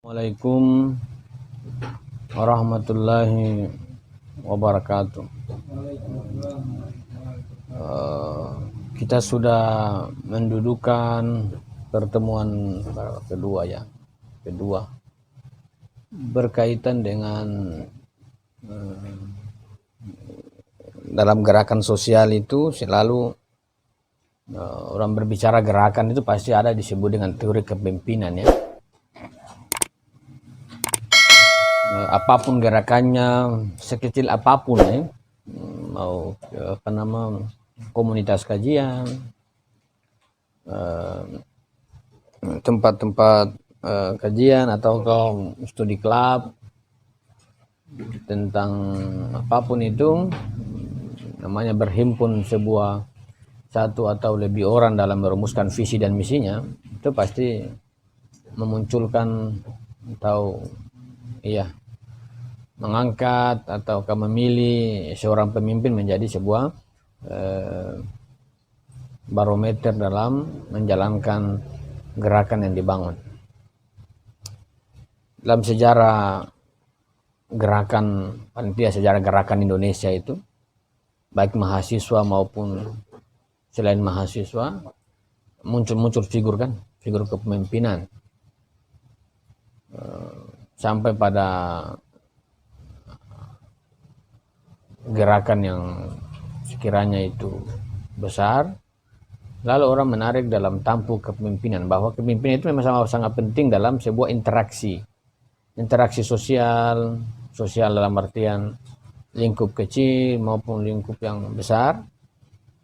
Assalamualaikum warahmatullahi wabarakatuh. Kita sudah mendudukan pertemuan kedua berkaitan dengan dalam gerakan sosial itu selalu orang berbicara gerakan itu pasti ada disebut dengan teori kepemimpinan ya. Apapun gerakannya, sekecil apapun ya, mau komunitas kajian, tempat-tempat kajian atau studi club tentang apapun itu, namanya berhimpun satu atau lebih orang dalam merumuskan visi dan misinya, itu pasti memunculkan atau mengangkat atau memilih seorang pemimpin menjadi sebuah barometer dalam menjalankan gerakan yang dibangun. Dalam sejarah gerakan, panitia sejarah gerakan Indonesia itu, baik mahasiswa maupun selain mahasiswa, muncul figur kepemimpinan. Sampai pada gerakan yang sekiranya itu besar, lalu orang menarik dalam tampuk kepemimpinan, bahwa kepemimpinan itu memang sangat penting dalam sebuah interaksi sosial dalam artian lingkup kecil maupun lingkup yang besar.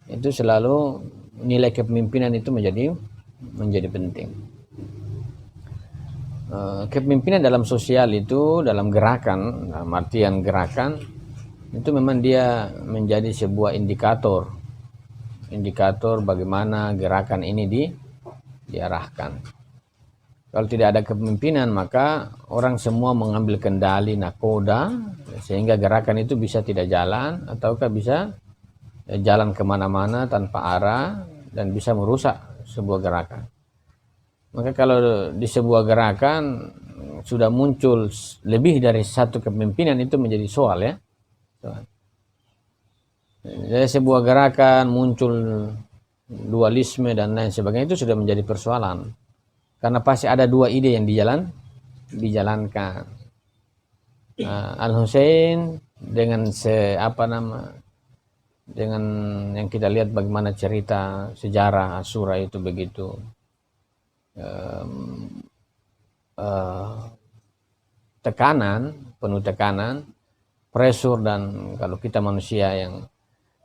Itu selalu nilai kepemimpinan itu menjadi penting. Kepemimpinan dalam sosial itu, dalam gerakan, dalam artian gerakan itu memang dia menjadi sebuah indikator bagaimana gerakan ini diarahkan. Kalau tidak ada kepemimpinan, maka orang semua mengambil kendali nakoda, sehingga gerakan itu bisa tidak jalan ataukah bisa jalan kemana-mana tanpa arah dan bisa merusak sebuah gerakan. Maka kalau di sebuah gerakan sudah muncul lebih dari satu kepemimpinan, itu menjadi soal ya. Dari sebuah gerakan muncul dualisme dan lain sebagainya, itu sudah menjadi persoalan. Karena pasti ada dua ide yang dijalankan. Al-Husain dengan dengan yang kita lihat bagaimana cerita sejarah Asyura itu begitu penuh tekanan, pressure, dan kalau kita manusia yang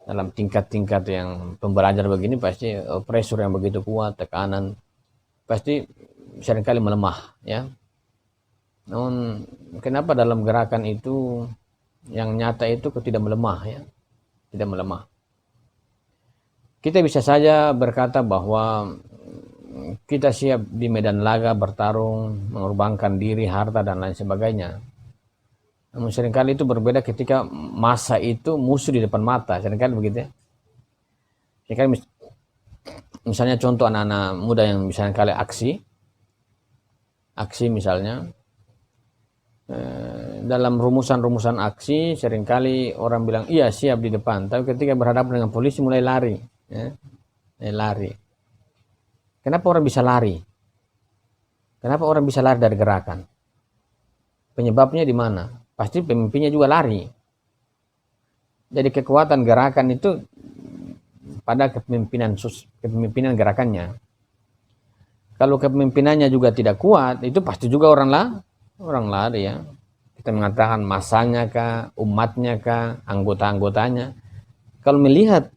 dalam tingkat-tingkat yang pembelajar begini, pasti pressure yang begitu kuat, tekanan, pasti seringkali melemah ya. Namun kenapa dalam gerakan itu yang nyata itu tidak melemah ya, tidak melemah. Kita bisa saja berkata bahwa kita siap di medan laga bertarung, mengorbankan diri, harta dan lain sebagainya. Namun seringkali itu berbeda ketika masa itu musuh di depan mata, seringkali begitu ya. Seringkali misalnya contoh anak-anak muda yang misalnya kali aksi misalnya, dalam rumusan aksi seringkali orang bilang iya siap di depan, tapi ketika berhadapan dengan polisi mulai lari ya. Lari. Kenapa orang bisa lari? Kenapa orang bisa lari dari gerakan? Penyebabnya di mana? Pasti pemimpinnya juga lari. Jadi kekuatan gerakan itu pada kepemimpinan gerakannya. Kalau kepemimpinannya juga tidak kuat, itu pasti juga orang lari ya. Kita mengatakan masanya kah, umatnya kah, anggota-anggotanya. Kalau melihat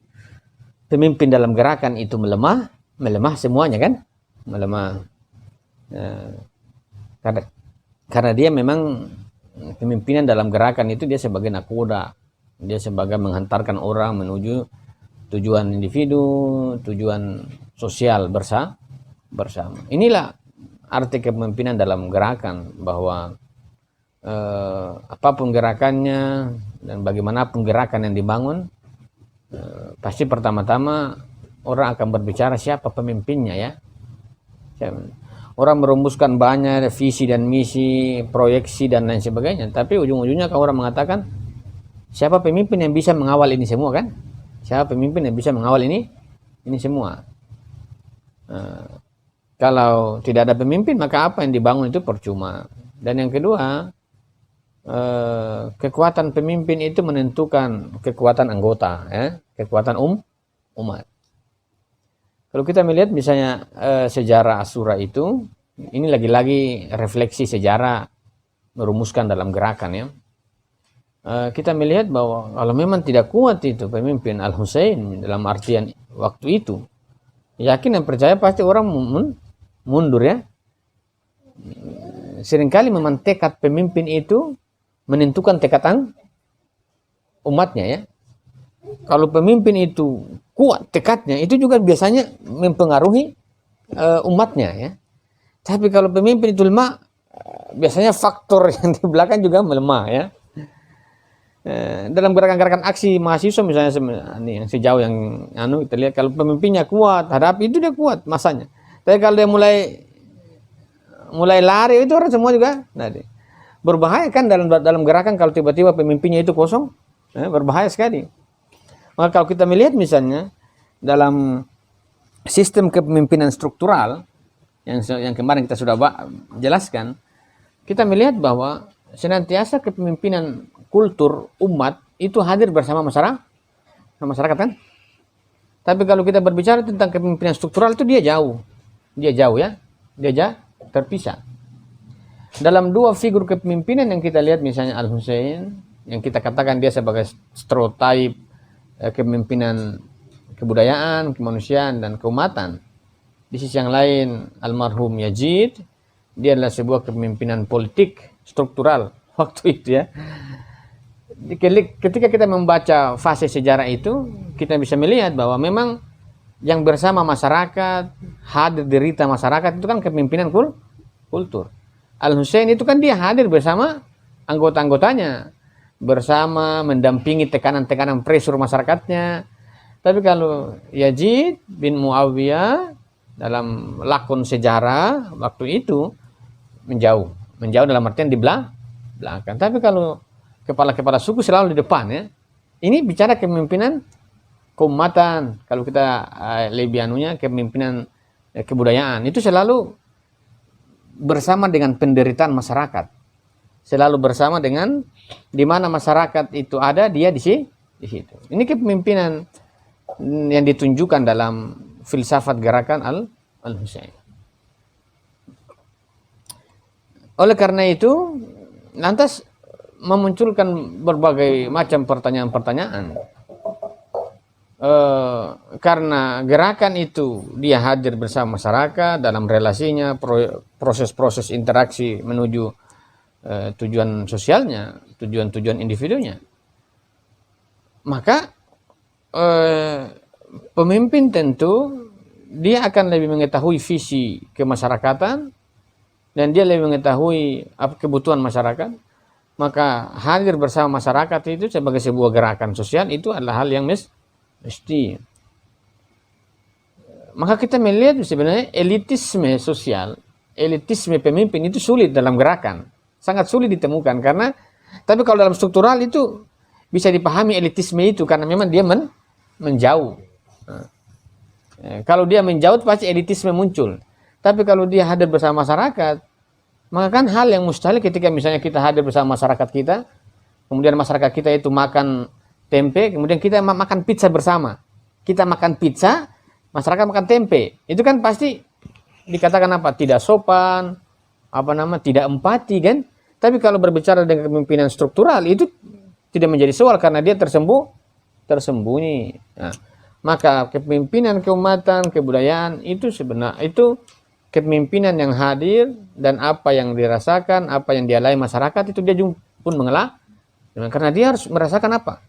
pemimpin dalam gerakan itu melemah semuanya kan, melemah. Karena dia memang pemimpinan dalam gerakan itu dia sebagai nakoda, dia sebagai menghantarkan orang menuju tujuan individu, tujuan sosial bersama. Inilah arti kepemimpinan dalam gerakan, bahwa apapun gerakannya dan bagaimanapun gerakan yang dibangun, pasti pertama-tama orang akan berbicara siapa pemimpinnya ya. Orang merumuskan banyak visi dan misi, proyeksi dan lain sebagainya. Tapi ujung-ujungnya kalau orang mengatakan, siapa pemimpin yang bisa mengawal ini semua kan? Siapa pemimpin yang bisa mengawal ini semua? Kalau tidak ada pemimpin, maka apa yang dibangun itu percuma. Dan yang kedua, kekuatan pemimpin itu menentukan kekuatan anggota, ya, kekuatan umat. Kalau kita melihat misalnya sejarah Asyura itu, ini lagi-lagi refleksi sejarah merumuskan dalam gerakan ya. Kita melihat bahwa kalau memang tidak kuat itu pemimpin Al-Husain dalam artian waktu itu, yakin dan percaya pasti orang mundur ya. Seringkali memang tekad pemimpin itu menentukan tekad umatnya ya. Kalau pemimpin itu kuat tekadnya, itu juga biasanya mempengaruhi umatnya ya. Tapi kalau pemimpin itu lemah, biasanya faktor yang di belakang juga melemah ya. Dalam gerakan-gerakan aksi mahasiswa misalnya yang sejauh yang kita lihat, kalau pemimpinnya kuat, hadapi itu dia kuat masanya. Tapi kalau dia mulai lari, itu orang semua juga berbahaya kan dalam gerakan. Kalau tiba-tiba pemimpinnya itu kosong, berbahaya sekali. Maka kalau kita melihat misalnya dalam sistem kepemimpinan struktural yang kemarin kita sudah jelaskan, kita melihat bahwa senantiasa kepemimpinan kultur umat itu hadir bersama masyarakat kan. Tapi kalau kita berbicara tentang kepemimpinan struktural itu dia jauh ya, terpisah. Dalam dua figur kepemimpinan yang kita lihat misalnya Al-Husain, yang kita katakan dia sebagai stereotip kepemimpinan kebudayaan, kemanusiaan, dan keumatan. Di sisi yang lain, almarhum Yazid, dia adalah sebuah kepemimpinan politik struktural waktu itu ya. Ketika kita membaca fase sejarah itu, kita bisa melihat bahwa memang yang bersama masyarakat, hadir derita masyarakat itu kan kepemimpinan kultur. Al-Husain itu kan dia hadir bersama anggota-anggotanya, bersama mendampingi tekanan-tekanan pressure masyarakatnya. Tapi kalau Yazid bin Muawiyah dalam lakon sejarah waktu itu menjauh dalam artian di belakang. Tapi kalau kepala-kepala suku selalu di depan ya. Ini bicara kepemimpinan keumatan. Kalau kita lebih kepemimpinan kebudayaan itu selalu bersama dengan penderitaan masyarakat. Selalu bersama dengan di mana masyarakat itu ada, dia di situ. Ini kepemimpinan yang ditunjukkan dalam filsafat gerakan Al-Husain. Oleh karena itu, lantas memunculkan berbagai macam pertanyaan-pertanyaan. Karena gerakan itu dia hadir bersama masyarakat dalam relasinya, proses-proses interaksi menuju tujuan sosialnya, tujuan individunya. Maka pemimpin tentu dia akan lebih mengetahui visi kemasyarakatan dan dia lebih mengetahui apa kebutuhan masyarakat. Maka hadir bersama masyarakat itu sebagai sebuah gerakan sosial itu adalah hal yang mesti. Maka kita melihat sebenarnya elitisme sosial, elitisme pemimpin itu sulit dalam gerakan. Sangat sulit ditemukan karena, tapi kalau dalam struktural itu bisa dipahami elitisme itu karena memang dia menjauh. Kalau dia menjauh pasti elitisme muncul. Tapi kalau dia hadir bersama masyarakat, maka kan hal yang mustahil ketika misalnya kita hadir bersama masyarakat kita, kemudian masyarakat kita itu makan tempe, kemudian kita makan pizza bersama. Kita makan pizza, masyarakat makan tempe. Itu kan pasti dikatakan apa? Tidak sopan, tidak empati kan? Tapi kalau berbicara dengan kepemimpinan struktural itu tidak menjadi soal karena dia tersembunyi. Nah, maka kepemimpinan keumatan, kebudayaan itu sebenarnya itu kepemimpinan yang hadir dan apa yang dirasakan, apa yang dialami masyarakat itu dia pun mengelak. Karena dia harus merasakan apa?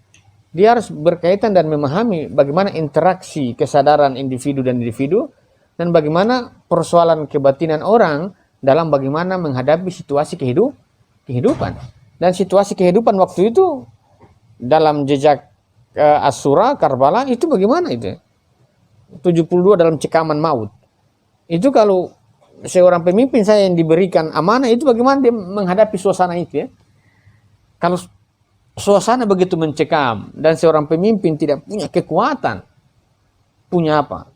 Dia harus berkaitan dan memahami bagaimana interaksi kesadaran individu dan bagaimana persoalan kebatinan orang dalam bagaimana menghadapi situasi kehidupan. Dan situasi kehidupan waktu itu dalam jejak Asyura, Karbala itu bagaimana itu? 72 dalam cekaman maut. Itu kalau seorang pemimpin saya yang diberikan amanah itu bagaimana dia menghadapi suasana itu ya. Kalau suasana begitu mencekam dan seorang pemimpin tidak punya kekuatan, punya apa?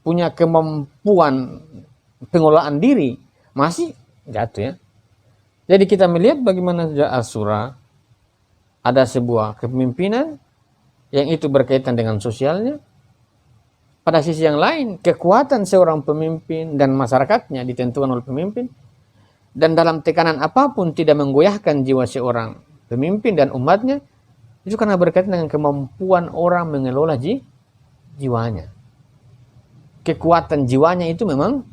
Punya kemampuan pengelolaan diri, masih jatuh ya. Jadi kita melihat bagaimana sejak Asura ada sebuah kepemimpinan yang itu berkaitan dengan sosialnya. Pada sisi yang lain, kekuatan seorang pemimpin dan masyarakatnya ditentukan oleh pemimpin. Dan dalam tekanan apapun tidak menggoyahkan jiwa seorang pemimpin dan umatnya. Itu karena berkaitan dengan kemampuan orang mengelola jiwanya. Kekuatan jiwanya itu memang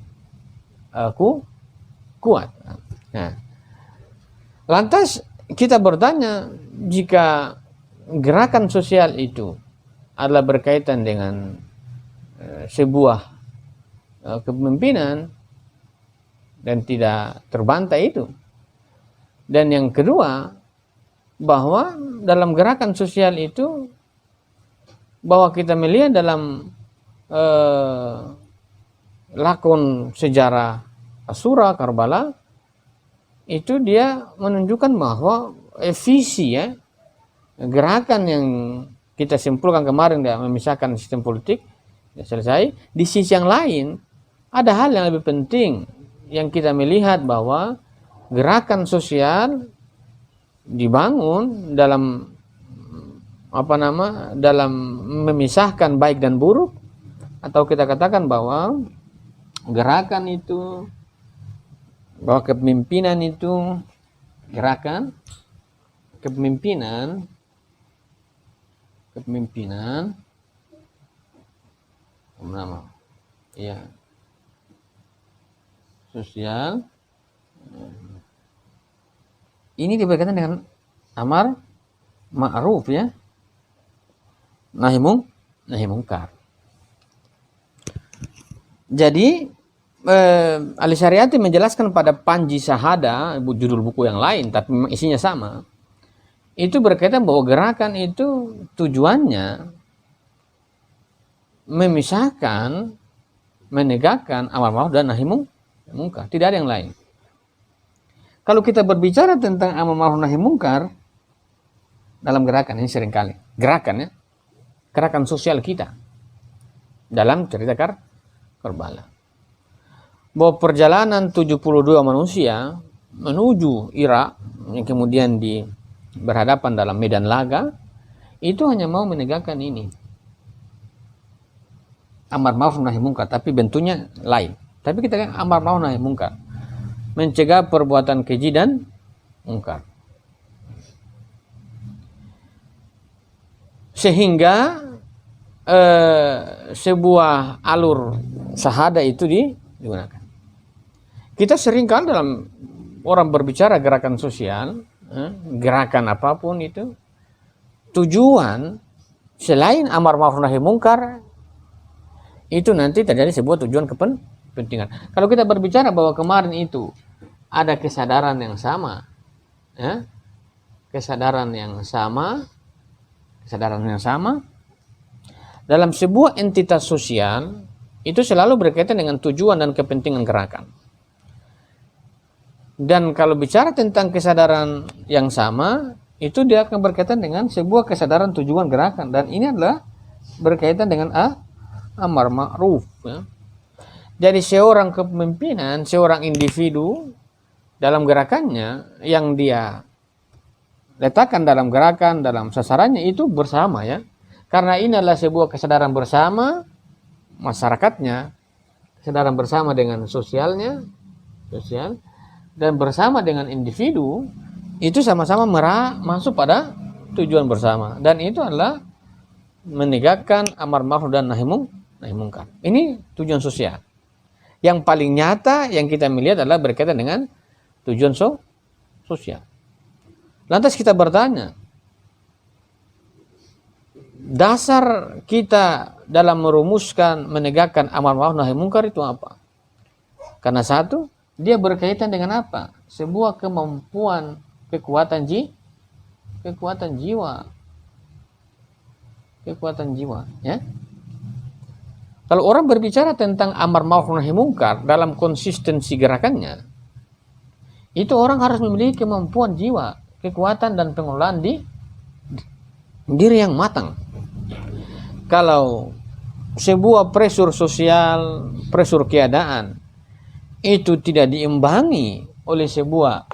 kuat. Nah, lantas kita bertanya, jika gerakan sosial itu adalah berkaitan dengan sebuah kepemimpinan dan tidak terbantai itu. Dan yang kedua, bahwa dalam gerakan sosial itu, bahwa kita melihat dalam lakon sejarah Asura, Karbala, itu dia menunjukkan bahwa visi ya, gerakan yang kita simpulkan kemarin dia memisahkan sistem politik selesai. Di sisi yang lain ada hal yang lebih penting yang kita melihat, bahwa gerakan sosial dibangun dalam dalam memisahkan baik dan buruk, atau kita katakan bahwa gerakan itu, bahwa kepemimpinan itu, gerakan kepemimpinan ya sosial ini berkaitan dengan amar ma'ruf ya, nahi mungkar. Jadi Ali Syariati menjelaskan pada Panji Sahada, judul buku yang lain tapi memang isinya sama, itu berkaitan bahwa gerakan itu tujuannya memisahkan, menegakkan amar ma'ruf dan nahi mungkar, tidak ada yang lain. Kalau kita berbicara tentang amar ma'ruf nahi mungkar dalam gerakan ini, seringkali gerakan sosial kita dalam cerita Karbala, bahwa perjalanan 72 manusia menuju Irak yang kemudian berhadapan dalam medan laga itu hanya mau menegakkan ini, amar ma'ruf nahi mungkar, tapi bentuknya lain. Tapi kita kan amar ma'ruf nahi mungkar, mencegah perbuatan keji dan mungkar. Sehingga sebuah alur sahada itu digunakan. Kita seringkali dalam orang berbicara gerakan sosial, gerakan apapun itu, tujuan selain amar ma'ruf nahi mungkar itu nanti terjadi sebuah tujuan kepentingan. Kalau kita berbicara bahwa kemarin itu ada kesadaran yang sama, ya, kesadaran yang sama dalam sebuah entitas sosial, itu selalu berkaitan dengan tujuan dan kepentingan gerakan. Dan kalau bicara tentang kesadaran yang sama, itu dia akan berkaitan dengan sebuah kesadaran tujuan gerakan, dan ini adalah berkaitan dengan amar ma'ruf ya. Jadi seorang kepemimpinan, seorang individu dalam gerakannya yang dia letakkan dalam gerakan, dalam sasarannya itu bersama ya. Karena ini adalah sebuah kesadaran bersama masyarakatnya, kesadaran bersama dengan sosial, dan bersama dengan individu, itu sama-sama masuk pada tujuan bersama. Dan itu adalah menegakkan amar ma'ruf dan nahi mungkar. Ini tujuan sosial. Yang paling nyata yang kita melihat adalah berkaitan dengan tujuan sosial. Lantas kita bertanya, dasar kita dalam merumuskan, menegakkan amar ma'ruf nahi mungkar itu apa? Karena satu, dia berkaitan dengan apa? Sebuah kemampuan, kekuatan jiwa, ya. Kalau orang berbicara tentang amar ma'ruf nahi mungkar dalam konsistensi gerakannya, itu orang harus memiliki kemampuan jiwa, kekuatan dan pengelolaan di diri yang matang. Kalau sebuah pressure sosial, pressure keadaan itu tidak diimbangi oleh sebuah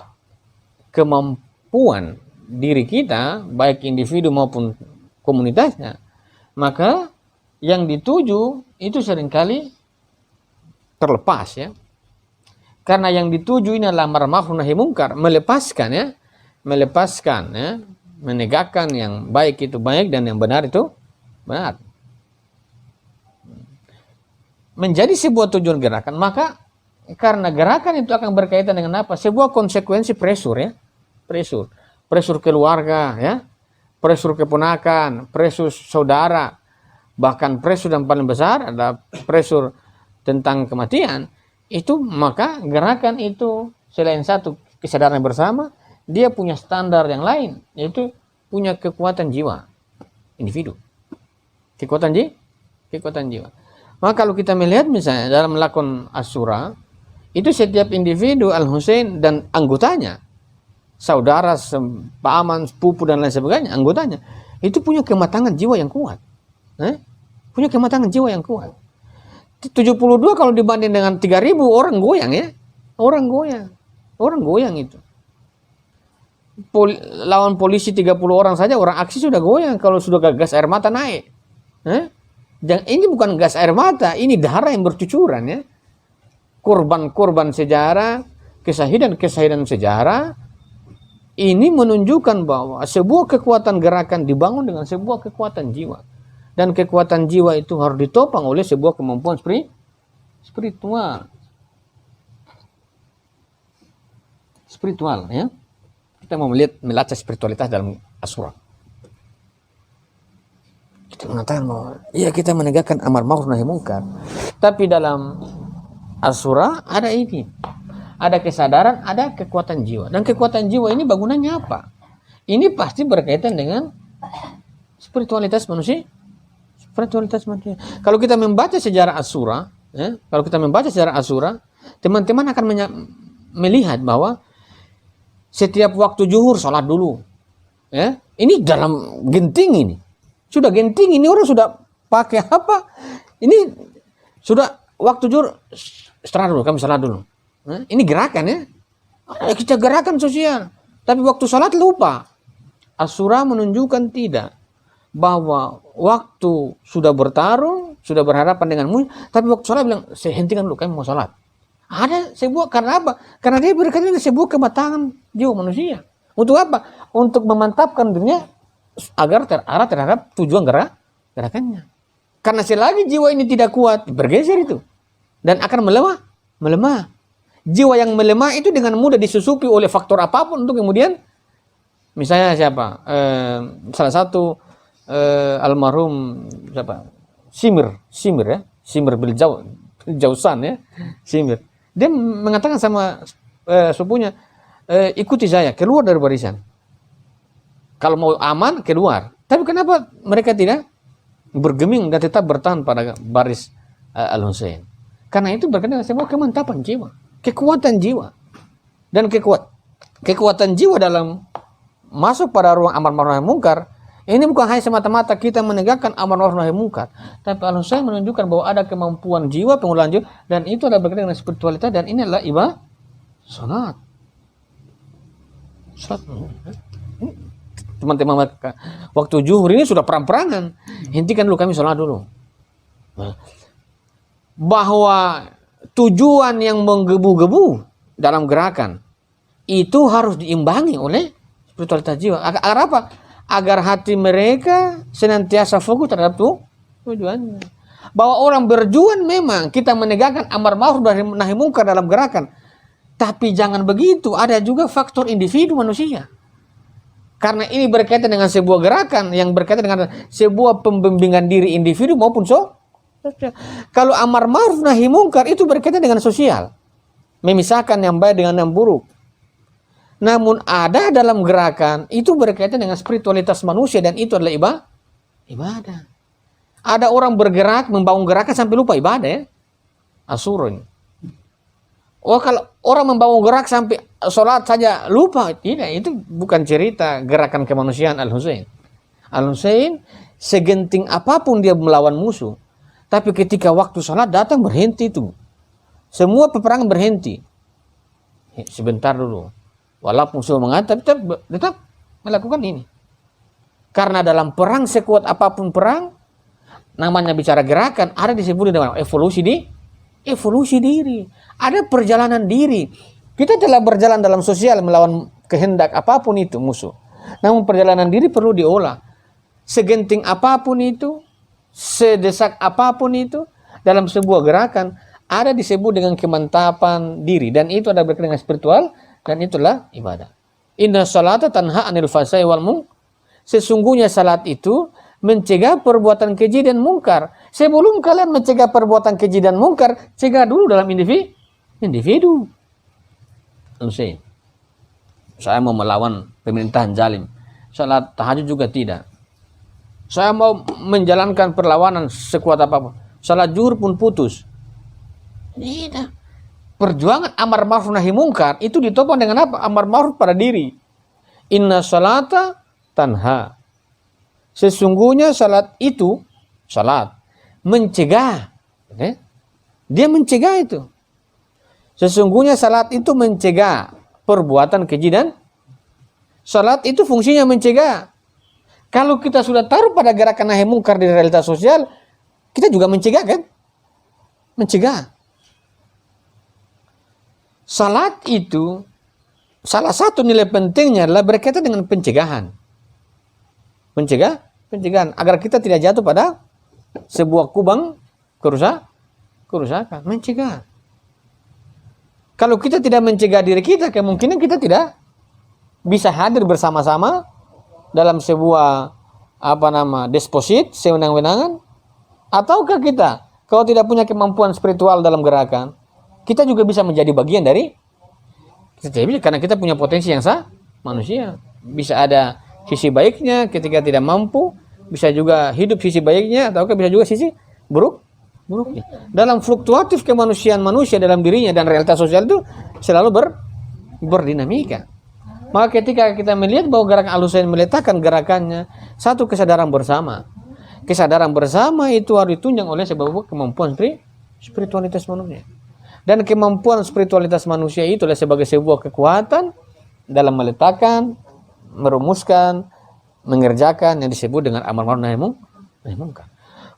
kemampuan diri kita, baik individu maupun komunitasnya, maka yang dituju itu seringkali terlepas ya. Karena yang dituju ini adalah amar ma'ruf nahi mungkar, melepaskan ya, menegakkan yang baik itu baik dan yang benar itu benar. Menjadi sebuah tujuan gerakan, maka karena gerakan itu akan berkaitan dengan apa? Sebuah konsekuensi pressure ya. Pressure keluarga ya. Pressure keponakan, pressure saudara, bahkan pressure yang paling besar adalah pressure tentang kematian. Itu maka gerakan itu selain satu kesadaran bersama, dia punya standar yang lain, yaitu punya kekuatan jiwa individu. Kekuatan jiwa. Maka kalau kita melihat misalnya dalam lakon Asyura, itu setiap individu Al-Husain dan anggotanya, saudara, paman, sepupu dan lain sebagainya, anggotanya, itu punya kematangan jiwa yang kuat. Punya kematangan jiwa yang kuat. 72 kalau dibanding dengan 3.000 orang goyang ya. Orang goyang itu. Lawan polisi 30 orang saja, orang aksi sudah goyang kalau sudah gas air mata naik. Dan ini bukan gas air mata, ini darah yang bercucuran ya. Korban-korban sejarah, kesahidan sejarah, ini menunjukkan bahwa sebuah kekuatan gerakan dibangun dengan sebuah kekuatan jiwa. Dan kekuatan jiwa itu harus ditopang oleh sebuah kemampuan spiritual. Spiritual ya. Kita mau melacak spiritualitas dalam Asyura. Kita mengatakan bahwa iya kita menegakkan amar ma'ruf nahi mungkar. Tapi dalam Asyura ada ini. Ada kesadaran, ada kekuatan jiwa. Dan kekuatan jiwa ini bangunannya apa? Ini pasti berkaitan dengan spiritualitas manusia. Kalau kita membaca sejarah Asyura, teman-teman akan melihat bahwa setiap waktu zuhur sholat dulu. Ya, ini dalam genting ini. Sudah genting ini orang sudah pakai apa? Ini sudah waktu zuhur istirahat dulu, kami sholat dulu. Ini gerakan ya. Kita gerakan sosial. Tapi waktu sholat lupa. Asyura menunjukkan tidak. Bahwa waktu sudah bertarung, sudah berhadapan denganmu, tapi waktu sholat bilang, saya hentikan dulu, kami mau sholat. Ada sebuah, karena apa? Karena dia berkaitan dengan sebuah kematangan jiwa manusia. Untuk apa? Untuk memantapkan dirinya agar terarah terhadap tujuan gerakannya. Karena selagi jiwa ini tidak kuat, bergeser itu. Dan akan melemah. Jiwa yang melemah itu dengan mudah disusupi oleh faktor apapun untuk kemudian, misalnya siapa? Salah satu almarhum siapa? Simir ya. Simir bil Jausan ya. Simir. Dia mengatakan sama sepupunya, ikuti saya, keluar dari barisan. Kalau mau aman, keluar. Tapi kenapa mereka tidak bergeming dan tetap bertahan pada baris Al-Husain? Karena itu berkaitan dengan sebuah kemantapan jiwa, kekuatan jiwa. Dan kekuatan jiwa dalam masuk pada ruang amar ma'ruf nahi mungkar, ini bukan hanya semata-mata kita menegakkan amar ma'ruf nahi mungkar, tapi Al-Husain menunjukkan bahwa ada kemampuan jiwa, pengelolaan jiwa, dan itu adalah berkaitan dengan spiritualitas, dan ini adalah ibadah salat. Teman-teman, waktu zuhur ini sudah perang-perangan, hentikan dulu, kami sholat dulu. Bahwa tujuan yang menggebu-gebu dalam gerakan itu harus diimbangi oleh spiritualitas jiwa. Agar apa? Agar hati mereka senantiasa fokus terhadap tujuannya. Bahwa orang berjuang memang kita menegakkan amar ma'ruf nahi mungkar dalam gerakan. Tapi jangan begitu, ada juga faktor individu manusia. Karena ini berkaitan dengan sebuah gerakan yang berkaitan dengan sebuah pembimbingan diri individu maupun sosial. Kalau amar ma'ruf nahi mungkar itu berkaitan dengan sosial. Memisahkan yang baik dengan yang buruk. Namun ada dalam gerakan itu berkaitan dengan spiritualitas manusia, dan itu adalah ibadah. Ada orang bergerak, membangun gerakan sampai lupa ibadah ya. Asyura ini. Oh, kalau orang membangun gerak sampai sholat saja lupa, tidak, itu bukan cerita gerakan kemanusiaan Al-Husain. Al-Husain segenting apapun dia melawan musuh, tapi ketika waktu sholat datang berhenti itu. Semua peperangan berhenti. Sebentar dulu. Walaupun musuh mengancam, tetap melakukan ini. Karena dalam perang sekuat apapun perang, namanya bicara gerakan, ada disebut dengan evolusi diri. Ada perjalanan diri. Kita telah berjalan dalam sosial melawan kehendak apapun itu musuh. Namun perjalanan diri perlu diolah. Segenting apapun itu, sedesak apapun itu, dalam sebuah gerakan, ada disebut dengan kemantapan diri. Dan itu ada berkaitan dengan spiritual, dan itulah ibadah. Inna salata tanha anil fasai wal munkar. Sesungguhnya salat itu mencegah perbuatan keji dan mungkar. Sebelum kalian mencegah perbuatan keji dan mungkar, cegah dulu dalam individu. Hussein, saya mau melawan pemerintahan zalim. Salat tahajud juga tidak. Saya mau menjalankan perlawanan sekuat apapun. Salat zuhur pun putus. Tidak. Perjuangan amar ma'ruf nahi mungkar itu ditopang dengan apa? Amar ma'ruf pada diri. Inna salata tanha. Sesungguhnya salat itu, salat mencegah. Okay? Dia mencegah itu. Sesungguhnya salat itu mencegah perbuatan keji dan salat itu fungsinya mencegah. Kalau kita sudah taruh pada gerakan nahi mungkar di realitas sosial, kita juga mencegah kan? Mencegah. Salat itu salah satu nilai pentingnya adalah berkaitan dengan pencegahan. Pencegahan agar kita tidak jatuh pada sebuah kubang kerusakan. Mencegah. Kalau kita tidak mencegah diri kita, kemungkinan kita tidak bisa hadir bersama-sama dalam sebuah desposit, sewenang-wenangan. Ataukah kita, kalau tidak punya kemampuan spiritual dalam gerakan, kita juga bisa menjadi bagian dari karena kita punya potensi yang manusia. Bisa ada sisi baiknya ketika tidak mampu, bisa juga hidup sisi baiknya, ataukah bisa juga sisi buruknya. Dalam fluktuatif kemanusiaan manusia dalam dirinya dan realitas sosial itu selalu berdinamika. Maka ketika kita melihat bahwa gerakan Al-Husain meletakkan gerakannya satu kesadaran bersama. Kesadaran bersama itu harus ditunjang oleh sebuah kemampuan spiritualitas manusia. Dan kemampuan spiritualitas manusia itu adalah sebagai sebuah kekuatan dalam meletakkan, merumuskan, mengerjakan yang disebut dengan amar ma'ruf nahi mungkar.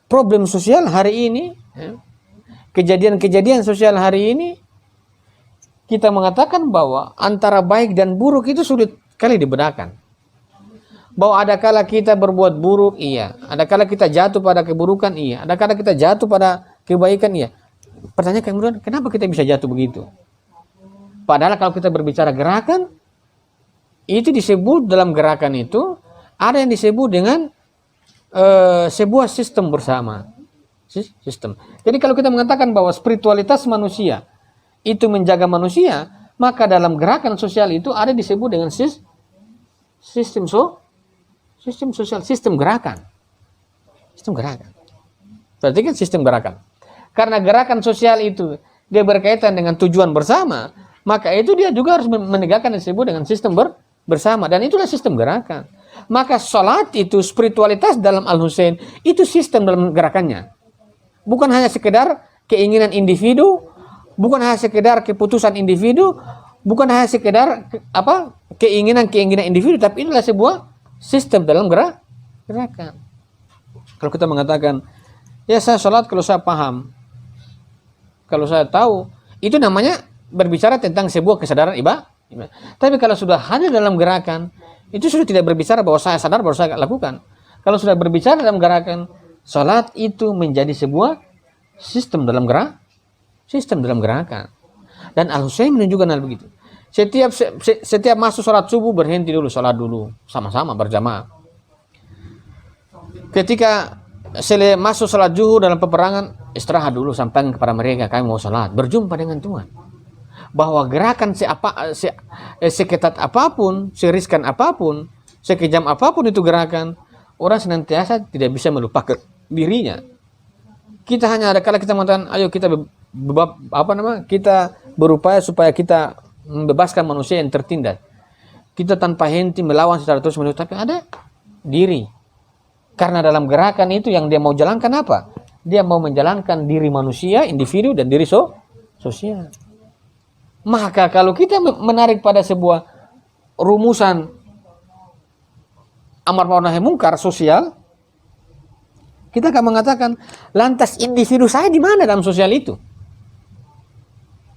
Problem sosial hari ini, kejadian-kejadian sosial hari ini, kita mengatakan bahwa antara baik dan buruk itu sulit kali dibedakan. Bahwa ada kala kita berbuat buruk, iya. Ada kala kita jatuh pada keburukan, iya. Ada kala kita jatuh pada kebaikan, iya. Pertanyaan kemudian, kenapa kita bisa jatuh begitu? Padahal kalau kita berbicara gerakan, itu disebut dalam gerakan itu, ada yang disebut dengan sebuah sistem bersama. Sistem. Jadi kalau kita mengatakan bahwa spiritualitas manusia itu menjaga manusia, maka dalam gerakan sosial itu ada disebut dengan sistem sosial, sistem gerakan. Sistem gerakan. Berarti kan sistem gerakan. Karena gerakan sosial itu dia berkaitan dengan tujuan bersama, maka itu dia juga harus menegakkan yang disebut dengan sistem bersama, dan itulah sistem gerakan. Maka salat itu spiritualitas dalam Al-Husain itu sistem dalam gerakannya. Bukan hanya sekedar keinginan individu, bukan hanya sekedar keputusan individu, bukan hanya sekedar keinginan individu, tapi inilah sebuah sistem dalam gerakan. Kalau kita mengatakan, ya saya salat kalau saya paham, kalau saya tahu, itu namanya berbicara tentang sebuah kesadaran ibadah. Tapi kalau sudah hadir dalam gerakan, itu sudah tidak berbicara bahwa saya sadar baru saya lakukan. Kalau sudah berbicara dalam gerakan, salat itu menjadi sebuah sistem dalam gerakan. Dan Al-Husain menunjukkan hal begitu. Setiap masuk salat subuh berhenti dulu, salat dulu sama-sama berjamaah. Ketika masuk salat zuhur dalam peperangan, istirahat dulu, sampaikan kepada mereka kami mau salat, berjumpa dengan Tuhan. Bahwa gerakan seketat apapun, seriskan apapun, sekejam apapun itu gerakan, orang senantiasa tidak bisa melupakan dirinya. Kita hanya ada kala kita mengatakan, ayo kita kita berupaya supaya kita membebaskan manusia yang tertindas. Kita tanpa henti melawan secara terus menerus, tapi ada diri. Karena dalam gerakan itu yang dia mau jalankan apa? Dia mau menjalankan diri manusia, individu, dan diri sosial. Maka kalau kita menarik pada sebuah rumusan amar ma'ruf nahi munkar sosial, kita akan mengatakan, lantas individu saya di mana dalam sosial itu?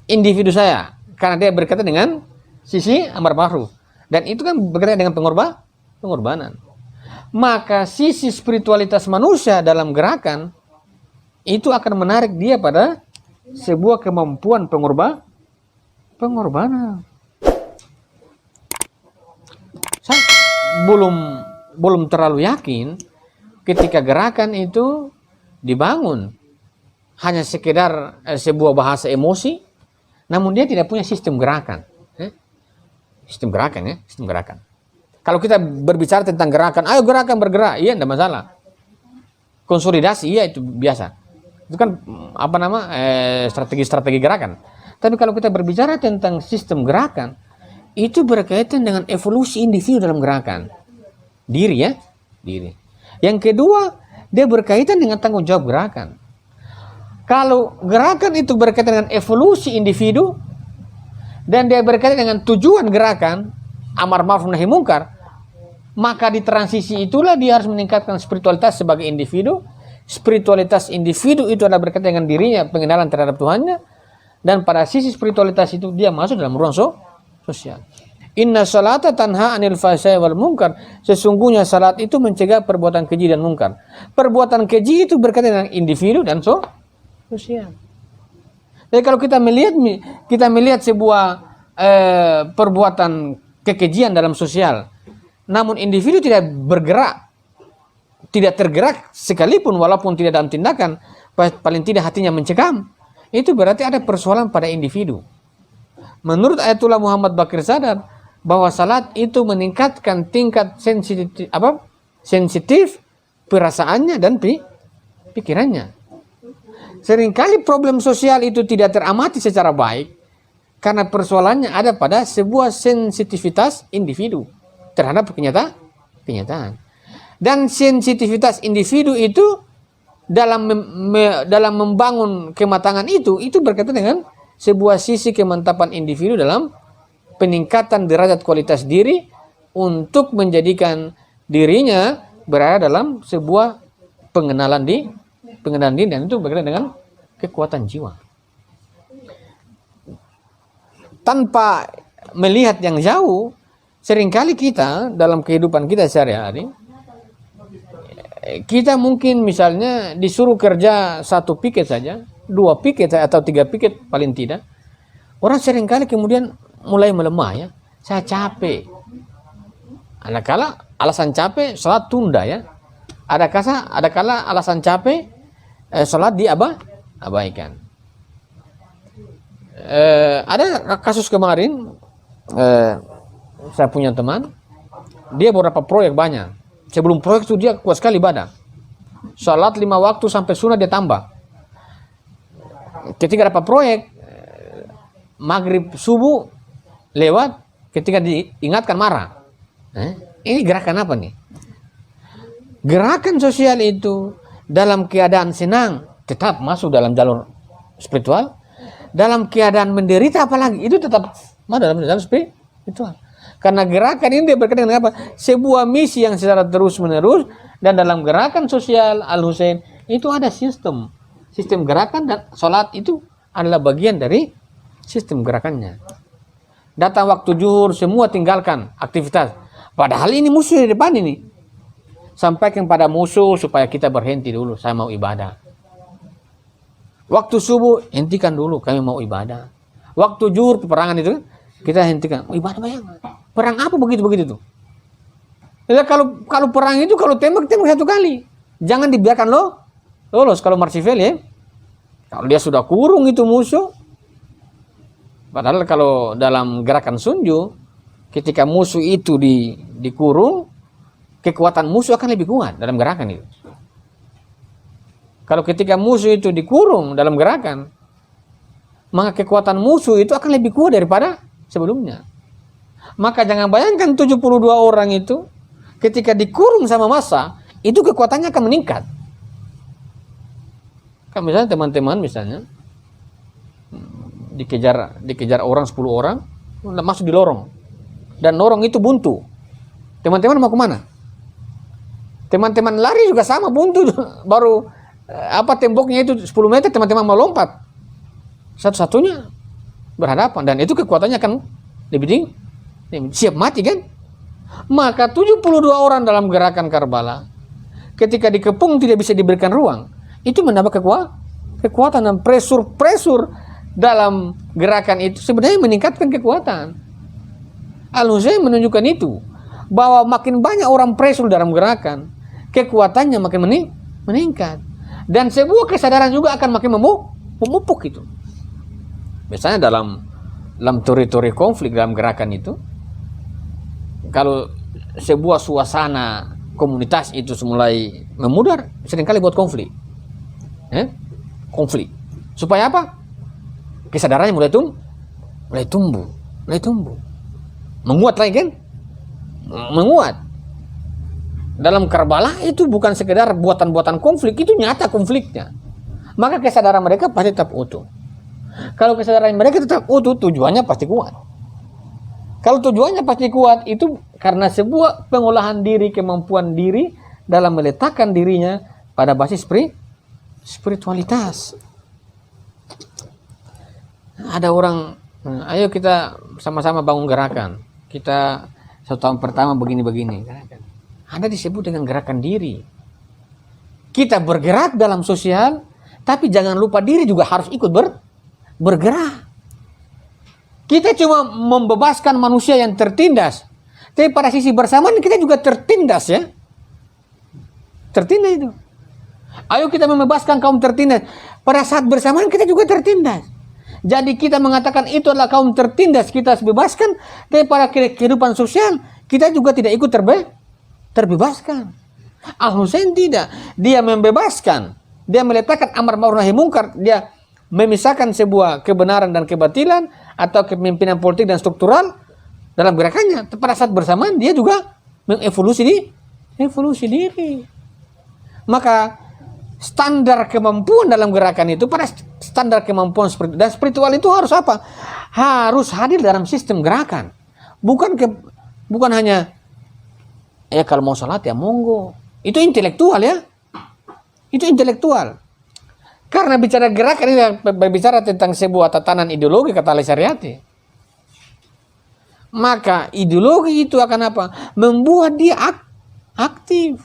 Individu saya, karena dia berkaitan dengan sisi amar ma'ruf, dan itu kan berkaitan dengan pengorbanan. Maka sisi spiritualitas manusia dalam gerakan itu akan menarik dia pada sebuah kemampuan pengorbanan. Saya belum terlalu yakin ketika gerakan itu dibangun hanya sekedar sebuah bahasa emosi, namun dia tidak punya sistem gerakan. Sistem gerakan. Kalau kita berbicara tentang gerakan, ayo gerakan bergerak, iya tidak masalah. Konsolidasi, iya itu biasa. Itu kan strategi-strategi gerakan. Tapi kalau kita berbicara tentang sistem gerakan, itu berkaitan dengan evolusi individu dalam gerakan. Diri. Yang kedua, dia berkaitan dengan tanggung jawab gerakan. Kalau gerakan itu berkaitan dengan evolusi individu, dan dia berkaitan dengan tujuan gerakan, amar ma'ruf nahi munkar, maka di transisi itulah dia harus meningkatkan spiritualitas sebagai individu. Spiritualitas individu itu adalah berkaitan dengan dirinya, pengenalan terhadap Tuhannya, dan pada sisi spiritualitas itu dia masuk dalam ruang sosial. Inna salata tanha anil fahsya'i wal munkar. Sesungguhnya salat itu mencegah perbuatan keji dan mungkar. Perbuatan keji itu berkaitan dengan individu dan sosial. Jadi kalau kita melihat sebuah perbuatan kekejian dalam sosial, namun individu tidak bergerak, tidak tergerak sekalipun walaupun tidak dalam tindakan, paling tidak hatinya mencekam, itu berarti ada persoalan pada individu. Menurut Ayatullah Muhammad Baqir Sadar, bahwa salat itu meningkatkan tingkat sensitif perasaannya dan pikirannya. Seringkali problem sosial itu tidak teramati secara baik karena persoalannya ada pada sebuah sensitivitas individu terhadap kenyataan. Dan sensitivitas individu itu dalam membangun kematangan itu berkaitan dengan sebuah sisi kemantapan individu dalam peningkatan derajat kualitas diri untuk menjadikan dirinya berada dalam sebuah pengenalan diri, dan itu berkaitan dengan kekuatan jiwa. Tanpa melihat yang jauh, seringkali kita dalam kehidupan kita sehari-hari, kita mungkin misalnya disuruh kerja 1 piket saja, 2 piket atau 3 piket paling tidak, orang seringkali kemudian mulai melemah ya. Saya capek. Ada kala alasan capek salat tunda ya. Ada kala alasan capek salat diabaikan. Ada kasus kemarin, saya punya teman, dia beberapa proyek banyak. Sebelum proyek itu dia kuat sekali ibadah. Salat 5 waktu sampai sunnah dia tambah. Ketika dapat proyek, maghrib subuh lewat, ketika diingatkan marah. Ini gerakan apa nih? Gerakan sosial itu dalam keadaan senang tetap masuk dalam jalur spiritual, dalam keadaan menderita apalagi itu tetap masuk dalam jalur spiritual. Karena gerakan ini dia berkaitan dengan apa? Sebuah misi yang secara terus menerus, dan dalam gerakan sosial Al-Husain itu ada sistem gerakan, dan sholat itu adalah bagian dari sistem gerakannya. Datang waktu zuhur, semua tinggalkan aktivitas. Padahal ini musuh di depan ini. Sampaikan pada musuh supaya kita berhenti dulu, saya mau ibadah. Waktu subuh, hentikan dulu, kami mau ibadah. Waktu zuhur, peperangan itu, kita hentikan. Ibadah bayang. Perang apa begitu tuh? Ya, kalau perang itu, kalau tembak 1 kali. Jangan dibiarkan lolos. Kalau Machiavelli ya. Kalau dia sudah kurung itu musuh. Padahal kalau dalam gerakan Sunju, ketika musuh itu dikurung, kekuatan musuh akan lebih kuat dalam gerakan itu. Kalau ketika musuh itu dikurung dalam gerakan, maka kekuatan musuh itu akan lebih kuat daripada sebelumnya. Maka jangan bayangkan 72 orang itu ketika dikurung sama massa, itu kekuatannya akan meningkat. Kan misalnya teman-teman dikejar orang 10 orang, masuk di lorong. Dan lorong itu buntu. Teman-teman mau kemana? Teman-teman lari juga sama, buntu. Baru temboknya itu 10 meter, teman-teman mau lompat. Satu-satunya berhadapan. Dan itu kekuatannya akan lebih tinggi. Siap mati kan? Maka 72 orang dalam gerakan Karbala, ketika dikepung tidak bisa diberikan ruang, itu menambah kekuatan dan pressure dalam gerakan itu sebenarnya meningkatkan kekuatan. Al-Husain menunjukkan itu, bahwa makin banyak orang pressure dalam gerakan, kekuatannya makin meningkat. Dan sebuah kesadaran juga akan makin memupuk itu. Misalnya dalam teori-teori konflik dalam gerakan itu, kalau sebuah suasana komunitas itu mulai memudar, seringkali buat konflik. Konflik. Supaya apa? Kesadarannya mulai tumbuh. Menguat lagi kan? Menguat. Dalam Karbala itu bukan sekedar buatan-buatan konflik, itu nyata konfliknya. Maka kesadaran mereka pasti tetap utuh. Kalau kesadaran mereka tetap utuh, tujuannya pasti kuat. Kalau tujuannya pasti kuat, itu karena sebuah pengolahan diri, kemampuan diri dalam meletakkan dirinya pada basis spiritualitas. Ada orang, ayo kita sama-sama bangun gerakan. Kita 1 tahun pertama begini-begini. Ada disebut dengan gerakan diri. Kita bergerak dalam sosial, tapi jangan lupa diri juga harus ikut bergerak. Kita cuma membebaskan manusia yang tertindas, tapi pada sisi bersamaan kita juga tertindas ya. Tertindas itu. Ayo kita membebaskan kaum tertindas. Pada saat bersamaan kita juga tertindas. Jadi kita mengatakan itu adalah kaum tertindas, kita harus bebaskan, tapi pada kehidupan sosial kita juga tidak ikut terbebaskan. Al-Husain tidak. Dia membebaskan. Dia meletakkan amar ma'ruf nahi mungkar. Dia memisahkan sebuah kebenaran dan kebatilan atau kepemimpinan politik dan struktural dalam gerakannya. Pada saat bersamaan dia juga mengevolusi diri. Maka standar kemampuan dalam gerakan itu pada standar kemampuan dan spiritual itu harus apa? Harus hadir dalam sistem gerakan. Bukan hanya kalau mau sholat ya monggo. Itu intelektual ya. Itu intelektual. Karena bicara gerakan ini berbicara tentang sebuah tatanan ideologi, kata Al-Syariati. Maka ideologi itu akan apa? Membuat dia aktif.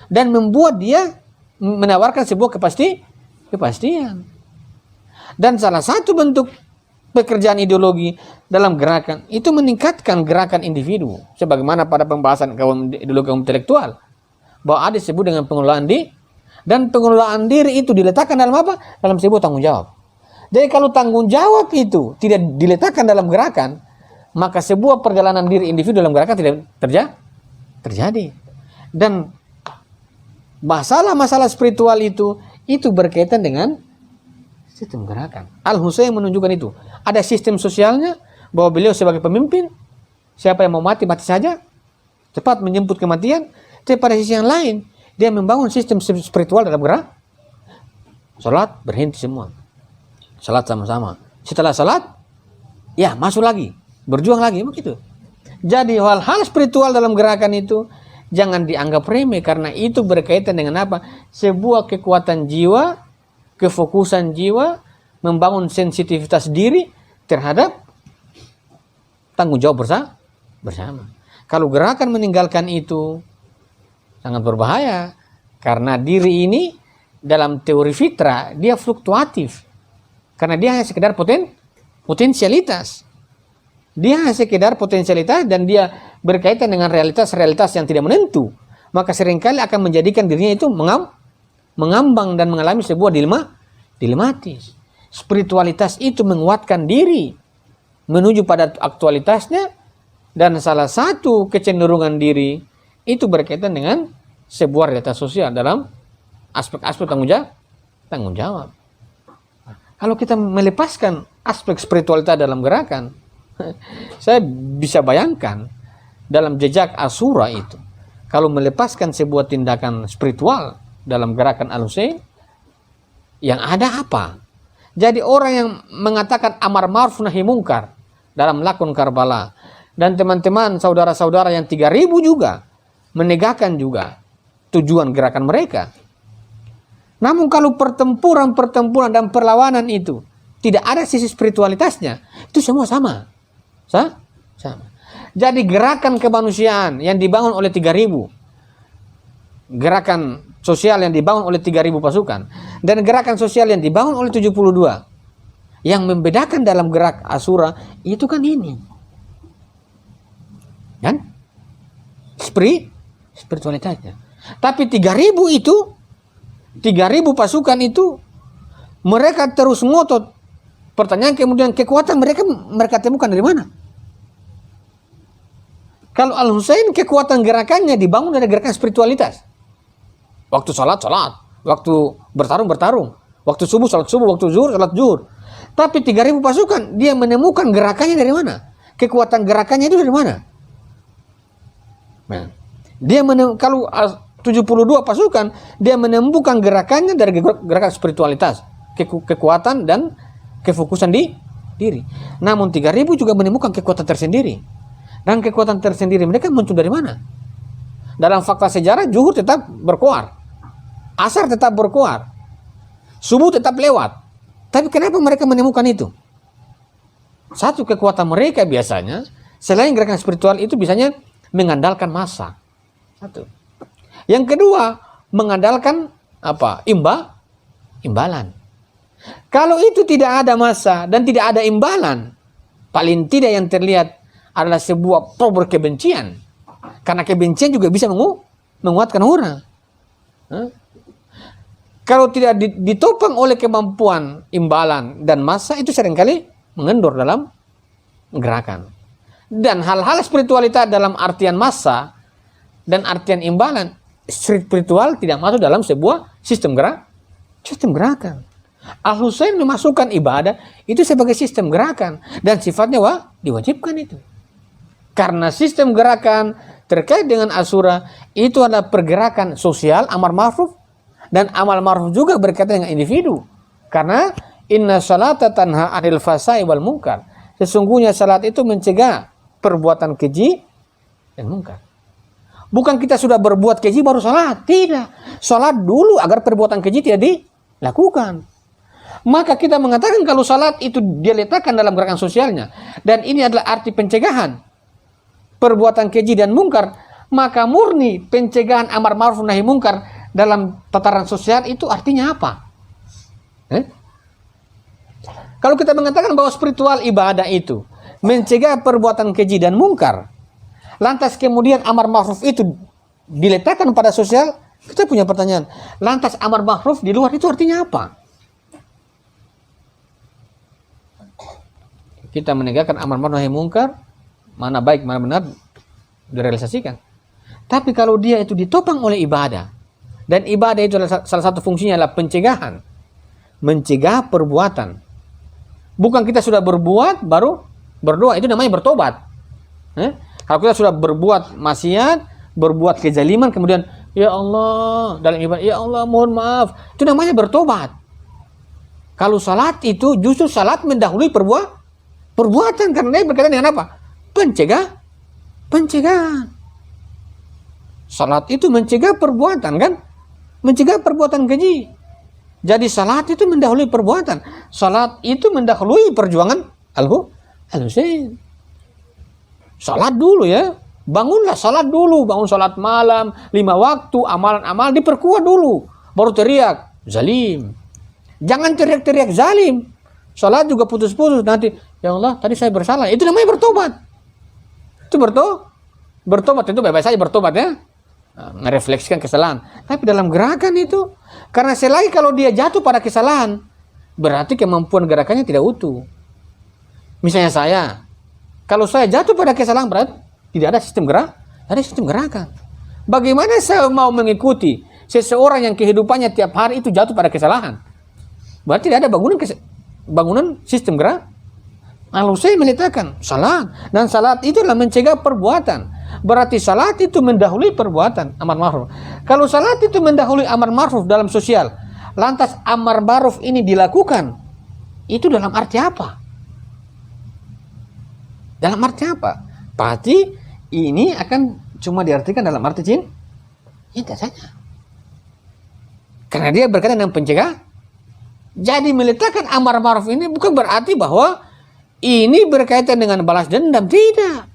Dan membuat dia menawarkan sebuah kepastian. Dan salah satu bentuk pekerjaan ideologi dalam gerakan itu meningkatkan gerakan individu. Sebagaimana pada pembahasan ideologi kaum intelektual. Bahwa ada disebut dengan pengelolaan diri. Dan pengelolaan diri itu diletakkan dalam apa? Dalam sebuah tanggung jawab. Jadi kalau tanggung jawab itu tidak diletakkan dalam gerakan, maka sebuah perjalanan diri individu dalam gerakan tidak terjadi. Dan masalah-masalah spiritual itu berkaitan dengan sistem gerakan. Al-Husain menunjukkan itu. Ada sistem sosialnya, bahwa beliau sebagai pemimpin, siapa yang mau mati saja, cepat menjemput kematian. Tapi pada sisi yang lain, dia membangun sistem spiritual dalam gerak. Salat berhenti semua. Salat sama-sama. Setelah salat, ya masuk lagi. Berjuang lagi, begitu. Jadi hal-hal spiritual dalam gerakan itu jangan dianggap remeh, karena itu berkaitan dengan apa? Sebuah kekuatan jiwa, kefokusan jiwa, membangun sensitivitas diri terhadap tanggung jawab bersama. Kalau gerakan meninggalkan itu, sangat berbahaya, karena diri ini dalam teori fitrah dia fluktuatif, karena dia hanya sekedar potensialitas. Dia hanya sekedar potensialitas dan dia berkaitan dengan realitas-realitas yang tidak menentu. Maka seringkali akan menjadikan dirinya itu mengambang dan mengalami sebuah dilematis. Spiritualitas itu menguatkan diri menuju pada aktualitasnya, dan salah satu kecenderungan diri itu berkaitan dengan sebuah realitas sosial dalam aspek-aspek tanggung jawab. Kalau kita melepaskan aspek spiritualitas dalam gerakan, saya bisa bayangkan dalam jejak Asura itu, kalau melepaskan sebuah tindakan spiritual dalam gerakan Al-Husain, yang ada apa? Jadi orang yang mengatakan amar ma'ruf nahi mungkar dalam lakon Karbala, dan teman-teman saudara-saudara yang 3.000 juga menegakkan juga tujuan gerakan mereka. Namun kalau pertempuran dan perlawanan itu tidak ada sisi spiritualitasnya, itu semua sama. Sama. Jadi gerakan kemanusiaan yang dibangun oleh 3.000, gerakan sosial yang dibangun oleh 3.000 pasukan, dan gerakan sosial yang dibangun oleh 72, yang membedakan dalam gerak Asura itu kan ini, kan? Spiritualitasnya. Tapi 3.000 itu, 3.000 pasukan itu, mereka terus ngotot. Pertanyaan kemudian, kekuatan mereka temukan dari mana? Kalau Al-Husain, kekuatan gerakannya dibangun dari gerakan spiritualitas. Waktu salat, waktu bertarung, waktu subuh, salat subuh, waktu zuhur, salat zuhur. Tapi 3.000 pasukan, dia menemukan gerakannya dari mana? Kekuatan gerakannya itu dari mana? Nah, dia kalau 72 pasukan, dia menemukan gerakannya dari gerakan spiritualitas, kekuatan dan kefokusan di diri. Namun 3.000 juga menemukan kekuatan tersendiri. Dan kekuatan tersendiri mereka muncul dari mana? Dalam fakta sejarah, zuhur tetap berkoar, asar tetap berkoar, subuh tetap lewat. Tapi kenapa mereka menemukan itu? Satu, kekuatan mereka biasanya selain gerakan spiritual itu biasanya mengandalkan massa. Satu. Yang kedua, mengandalkan apa? Imbalan. Kalau itu tidak ada massa dan tidak ada imbalan, paling tidak yang terlihat adalah sebuah problem kebencian. Karena kebencian juga bisa menguatkan orang. Kalau tidak ditopang oleh kemampuan imbalan dan massa, itu seringkali mengendur dalam gerakan. Dan hal-hal spiritualitas dalam artian massa dan artian imbalan, spiritual tidak masuk dalam sebuah sistem gerakan. Al-Husain memasukkan ibadah itu sebagai sistem gerakan dan sifatnya diwajibkan itu. Karena sistem gerakan terkait dengan Asura itu adalah pergerakan sosial, amar ma'ruf, dan amal ma'ruf juga berkaitan dengan individu. Karena inna salata tanha 'anil fahsya'i wal munkar. Sesungguhnya salat itu mencegah perbuatan keji dan munkar. Bukan kita sudah berbuat keji baru salat, tidak. Salat dulu agar perbuatan keji tidak dilakukan. Maka kita mengatakan kalau salat itu dia letakkan dalam gerakan sosialnya, dan ini adalah arti pencegahan perbuatan keji dan mungkar, maka murni pencegahan amar ma'ruf nahi mungkar dalam tataran sosial itu artinya apa? Kalau kita mengatakan bahwa spiritual ibadah itu mencegah perbuatan keji dan mungkar, lantas kemudian amar ma'ruf itu diletakkan pada sosial, kita punya pertanyaan, lantas amar ma'ruf di luar itu artinya apa? Kita menegakkan amar ma'ruf nahi mungkar, mana baik, mana benar, direalisasikan. Tapi kalau dia itu ditopang oleh ibadah, dan ibadah itu salah satu fungsinya adalah pencegahan, mencegah perbuatan. Bukan kita sudah berbuat baru berdoa, itu namanya bertobat. Kalau kita sudah berbuat maksiat, berbuat kezaliman, kemudian ya Allah dalam ibadah, ya Allah mohon maaf, itu namanya bertobat. Kalau salat itu justru salat mendahului perbuatan, karena dia berkaitan dengan apa? Pencegahan. Salat itu mencegah perbuatan, kan? Mencegah perbuatan keji. Jadi salat itu mendahului perbuatan. Salat itu mendahului perjuangan Al-Husain. Salat dulu ya. Bangunlah salat dulu. Bangun salat malam, 5 waktu, amalan-amalan diperkuat dulu. Baru teriak, zalim. Jangan teriak-teriak zalim. Salat juga putus-putus nanti. Ya Allah, tadi saya bersalah. Itu namanya bertobat. Itu bertobat itu bebas saja bertobat ya, merefleksikan kesalahan. Tapi dalam gerakan itu, karena selagi kalau dia jatuh pada kesalahan, berarti kemampuan gerakannya tidak utuh. Misalnya kalau saya jatuh pada kesalahan, berarti tidak ada sistem gerakan. Bagaimana saya mau mengikuti seseorang yang kehidupannya tiap hari itu jatuh pada kesalahan? Berarti tidak ada bangunan sistem gerak. Al-Husain meletakkan salat, dan salat itu adalah mencegah perbuatan. Berarti salat itu mendahului perbuatan amar ma'ruf. Kalau salat itu mendahului amar ma'ruf dalam sosial, lantas amar ma'ruf ini dilakukan, itu dalam arti apa? Dalam arti apa? Pasti ini akan cuma diartikan dalam arti cinta saja. Karena dia berkaitan dengan pencegah. Jadi meletakkan amar ma'ruf ini bukan berarti bahwa ini berkaitan dengan balas dendam, tidak.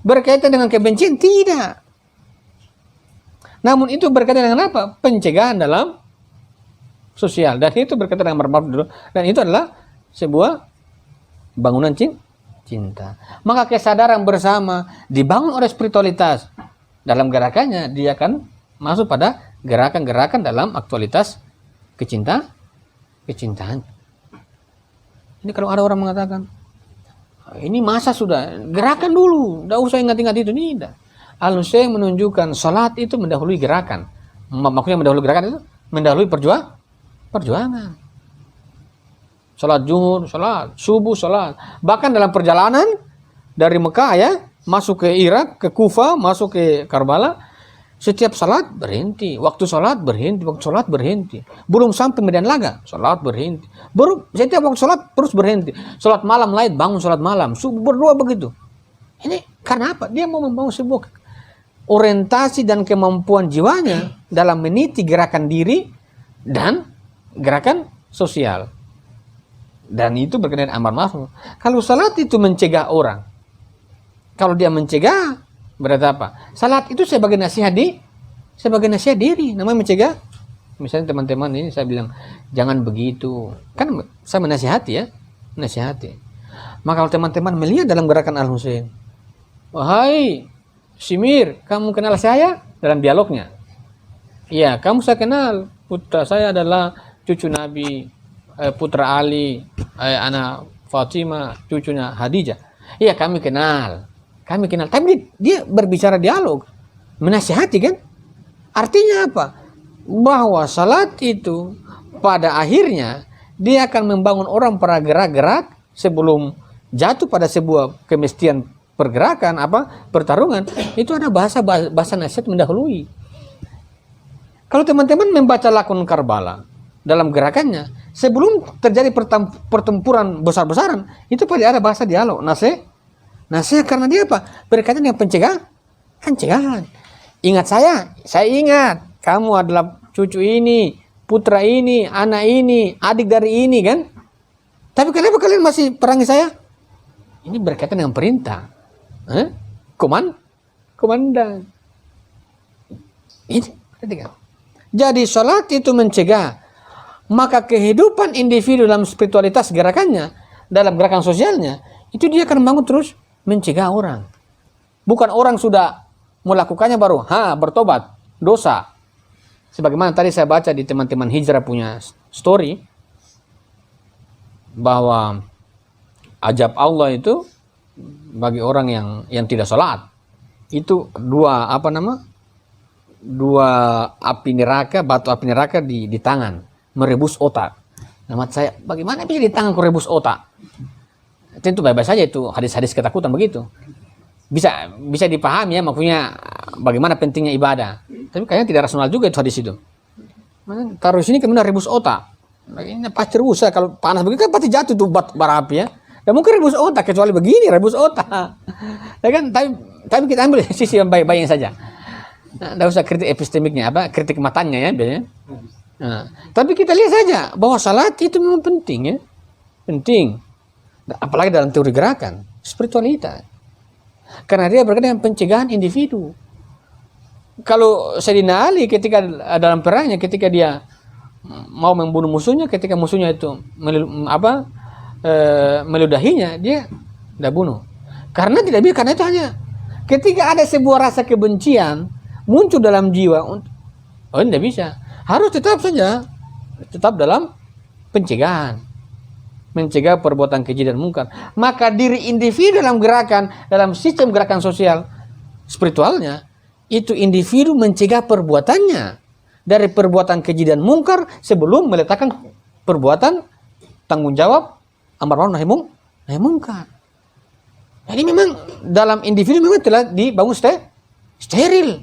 Berkaitan dengan kebencian, tidak. Namun itu berkaitan dengan apa? Pencegahan dalam sosial. Dan itu berkaitan dengan amar ma'ruf dulu. Dan itu adalah sebuah bangunan cinta. Maka kesadaran bersama dibangun oleh spiritualitas. Dalam gerakannya dia akan masuk pada gerakan-gerakan dalam aktualitas kecintaan. Ini kalau ada orang mengatakan, ini masa sudah, gerakan dulu, tidak usah ingat-ingat itu, tidak. Al-Husain menunjukkan salat itu mendahului gerakan. Maksudnya mendahului gerakan itu mendahului perjuangan. Salat zuhur, salat subuh, salat. Bahkan dalam perjalanan dari Mekah ya, masuk ke Irak, ke Kufa, masuk ke Karbala, setiap salat berhenti, waktu salat berhenti, Belum sampai Medan Laga, salat berhenti. Baru setiap waktu salat terus berhenti. Salat malam lain, bangun salat malam, subuh berdoa begitu. Ini karena apa? Dia mau membangun sebuah orientasi dan kemampuan jiwanya dalam meniti gerakan diri dan gerakan sosial. Dan itu berkaitan amar ma'ruf. Kalau salat itu mencegah orang, kalau dia mencegah, berarti apa? Salat itu sebagai nasihat diri, namanya mencegah. Misalnya teman-teman ini saya bilang jangan begitu, kan saya menasihati ya, menasihati. Maka kalau teman-teman melihat dalam gerakan Al-Husain, wahai Simir, kamu kenal saya? Dalam dialognya, iya, kamu saya kenal, putra saya adalah cucu Nabi, putra Ali, anak Fatimah, cucunya Khadijah. Iya, kami kenal. Tapi dia berbicara dialog, menasihati kan? Artinya apa? Bahwa salat itu pada akhirnya dia akan membangun orang para gerak-gerak sebelum jatuh pada sebuah kemestian pergerakan, pertarungan. Itu ada bahasa nasihat mendahului. Kalau teman-teman membaca lakon Karbala dalam gerakannya, sebelum terjadi pertempuran besar-besaran, itu pasti ada bahasa dialog, nasihat karena dia apa? Berkaitan dengan pencegahan. Ingat saya ingat. Kamu adalah cucu ini, putra ini, anak ini, adik dari ini kan? Tapi kenapa kalian masih perangi saya? Ini berkaitan dengan perintah. Komandan. Ini perhatikan. Jadi salat itu mencegah. Maka kehidupan individu dalam spiritualitas gerakannya, dalam gerakan sosialnya, itu dia akan bangun terus mencegah orang. Bukan orang sudah melakukannya baru bertobat dosa. Sebagaimana tadi saya baca di teman-teman hijrah punya story, bahwa ajab Allah itu bagi orang yang tidak sholat itu dua batu api neraka di tangan merebus otak. Nama saya, bagaimana bisa di tangan merebus otak? Tentu bebas saja, itu hadis-hadis ketakutan begitu. Bisa dipahami ya, maksudnya bagaimana pentingnya ibadah. Tapi kayaknya tidak rasional juga itu hadis itu. Taruh sini kemudian rebus otak. Ini pasti rusak, kalau panas begitu kan pasti jatuh tuh bara api ya. Dan mungkin rebus otak, kecuali begini rebus otak. Ya kan? Tapi kita ambil sisi yang baik-baiknya saja. Tidak usah kritik epistemiknya, kritik matanya ya biasanya. Nah, tapi kita lihat saja bahwa salat itu memang penting ya. Penting. Apalagi dalam teori gerakan, spiritualitas. Karena dia berkaitan dengan pencegahan individu. Kalau Sayyidina Ali ketika dalam perangnya, ketika dia mau membunuh musuhnya, ketika musuhnya itu meludahinya, dia tidak bunuh. Karena tidak bisa, karena itu hanya ketika ada sebuah rasa kebencian muncul dalam jiwa, tidak bisa. Harus tetap dalam pencegahan. Mencegah perbuatan keji dan mungkar. Maka diri individu dalam sistem gerakan sosial spiritualnya, itu individu mencegah perbuatannya dari perbuatan keji dan mungkar sebelum meletakkan perbuatan tanggung jawab amar ma'ruf nahi munkar. Jadi memang dalam individu memang telah dibangun steril.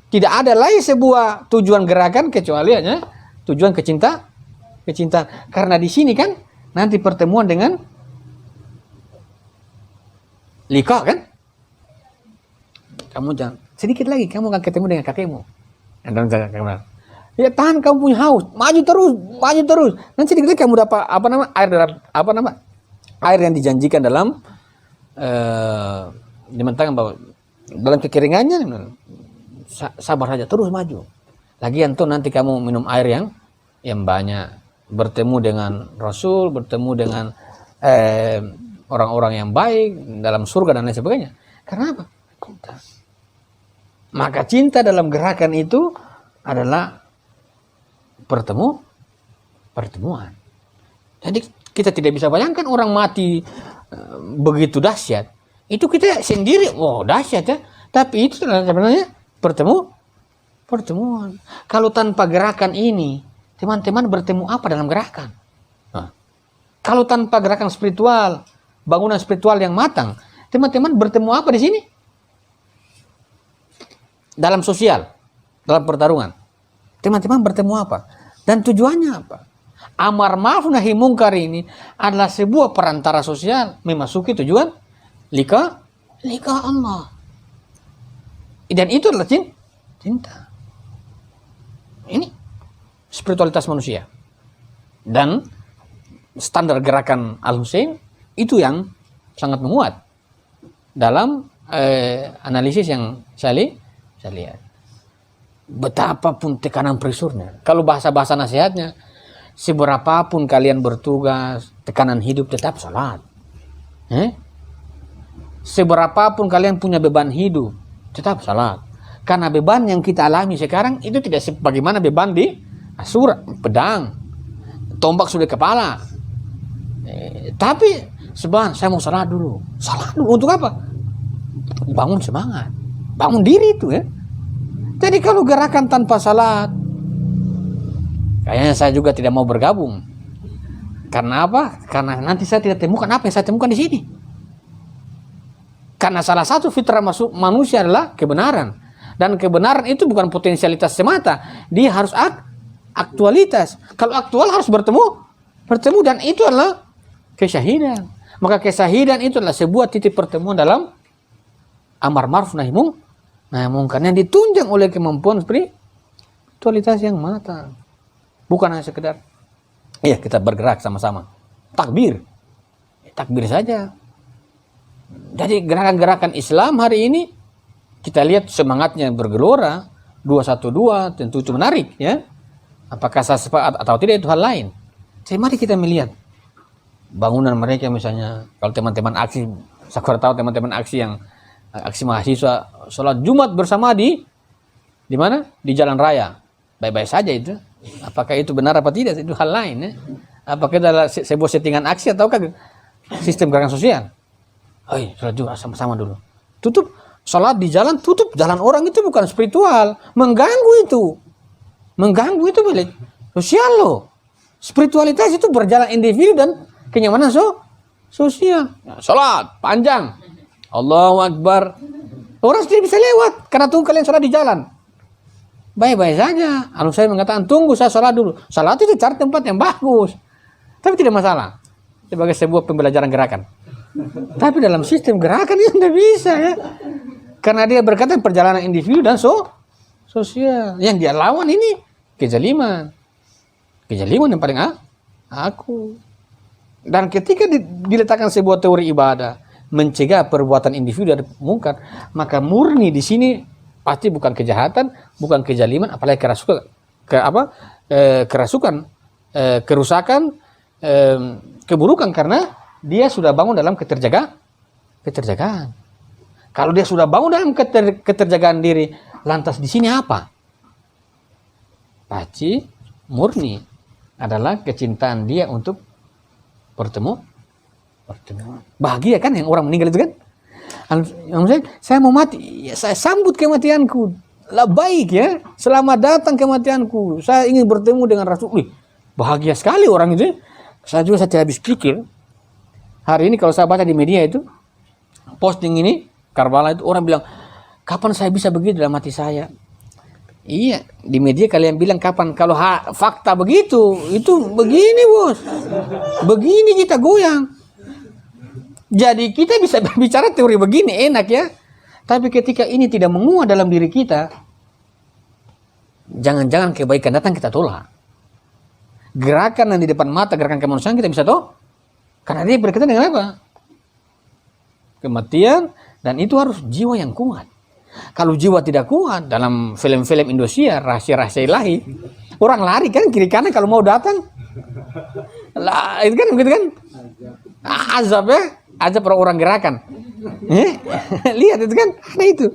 Tidak ada lagi sebuah tujuan gerakan kecuali hanya tujuan kecintaan. Karena di sini kan nanti pertemuan dengan liqa kan? Kamu jangan sedikit lagi kamu akan ketemu dengan kakekmu. Ya tahan, kamu punya haus, maju terus. Nanti sedikit lagi kamu dapat air yang dijanjikan dalam dimantangkan bahwa dalam kekeringannya sabar saja, terus maju. Lagian tuh nanti kamu minum air yang banyak, bertemu dengan Rasul, bertemu dengan orang-orang yang baik dalam surga dan lain sebagainya. Karena apa? Cinta. Maka cinta dalam gerakan itu adalah pertemuan. Jadi kita tidak bisa bayangkan orang mati begitu dahsyat. Itu kita sendiri, dahsyat ya. Tapi itu sebenarnya pertemuan. Kalau tanpa gerakan ini, teman-teman bertemu apa dalam gerakan? Nah, kalau tanpa gerakan spiritual, bangunan spiritual yang matang, teman-teman bertemu apa di sini? Dalam sosial, dalam pertarungan. Teman-teman bertemu apa? Dan tujuannya apa? Amar ma'ruf nahi munkar ini adalah sebuah perantara sosial memasuki tujuan liqa Allah. Dan itu adalah cinta. Ini spiritualitas manusia. Dan standar gerakan Al-Husain itu yang sangat menguat dalam analisis yang saya lihat. Betapapun tekanan presurnya, kalau bahasa-bahasa nasihatnya, seberapapun kalian bertugas, tekanan hidup tetap salat. Seberapapun kalian punya beban hidup, tetap salat. Karena beban yang kita alami sekarang itu tidak sebagaimana beban di Asyura, pedang, tombak sudah kepala. Tapi saya mau salat dulu. Salat dulu untuk apa? Bangun semangat, bangun diri itu ya. Jadi kalau gerakan tanpa salat, kayaknya saya juga tidak mau bergabung. Karena apa? Karena nanti saya tidak temukan apa yang saya temukan di sini. Karena salah satu fitrah manusia adalah kebenaran. Dan kebenaran itu bukan potensialitas semata. Dia harus aktualitas. Kalau aktual harus bertemu dan itu adalah kesyahidan. Maka kesyahidan itu adalah sebuah titik pertemuan dalam amar ma'ruf nahi munkar yang ditunjang oleh kemampuan spiritualitas yang matang. Bukan hanya sekedar kita bergerak sama-sama. Takbir saja. Jadi gerakan-gerakan Islam hari ini kita lihat semangatnya bergelora 212, tentu itu menarik ya. Apakah saya sepakat atau tidak itu hal lain. Jadi mari kita melihat bangunan mereka misalnya, kalau teman-teman aksi, saya tahu teman-teman aksi yang aksi mahasiswa sholat Jumat bersama di mana? Di jalan raya. Baik-baik saja itu. Apakah itu benar apa tidak? Itu hal lain ya. Apakah itu adalah sebuah settingan aksi ataukah sistem gerakan sosial? Sholat Jumat sama-sama dulu. Tutup sholat di jalan, tutup jalan orang itu bukan spiritual. Mengganggu itu milik sosial loh. Spiritualitas itu berjalan individu dan kenyamanan sosial. Sholat panjang. Allahu Akbar. Orang tidak bisa lewat karena tunggu kalian sholat di jalan. Baik-baik saja. Lalu saya mengatakan tunggu saya sholat dulu. Sholat itu cari tempat yang bagus. Tapi tidak masalah. Sebagai sebuah pembelajaran gerakan. Tapi dalam sistem gerakan itu tidak bisa ya. Karena dia berkata perjalanan individu dan sosial. Yang dia lawan ini kezaliman. Kezaliman yang paling aku. Dan ketika diletakkan sebuah teori ibadah mencegah perbuatan individu dari mungkar, maka murni di sini pasti bukan kejahatan, bukan kezaliman, apalagi kerasukan, kerusakan, keburukan karena dia sudah bangun dalam keterjagaan. Kalau dia sudah bangun dalam keterjagaan diri, lantas di sini apa? Pasti murni adalah kecintaan dia untuk pertemuan. Bahagia kan yang orang meninggal itu kan? Saya mau mati, ya saya sambut kematianku. Lah baik ya, selamat datang kematianku. Saya ingin bertemu dengan Rasul. Bahagia sekali orang itu. Saya juga tidak habis pikir. Hari ini kalau saya baca di media itu, posting ini, Karbala itu orang bilang, kapan saya bisa begitu dalam hati saya? Iya, di media kalian bilang kapan? Kalau fakta begitu, itu begini bos. Begini kita goyang. Jadi kita bisa berbicara teori begini, enak ya. Tapi ketika ini tidak menguat dalam diri kita, jangan-jangan kebaikan datang kita tolak. Gerakan yang di depan mata, gerakan kemanusiaan kita bisa tolak. Karena dia berkaitan dengan apa? Kematian, dan itu harus jiwa yang kuat. Kalau jiwa tidak kuat, dalam film-film Indonesia, rahasia-rahasia ilahi, orang lari kan kiri kanan kalau mau datang. Lah, itu kan begitu kan? Azab ya, azab orang gerakan. Lihat itu kan, ada itu.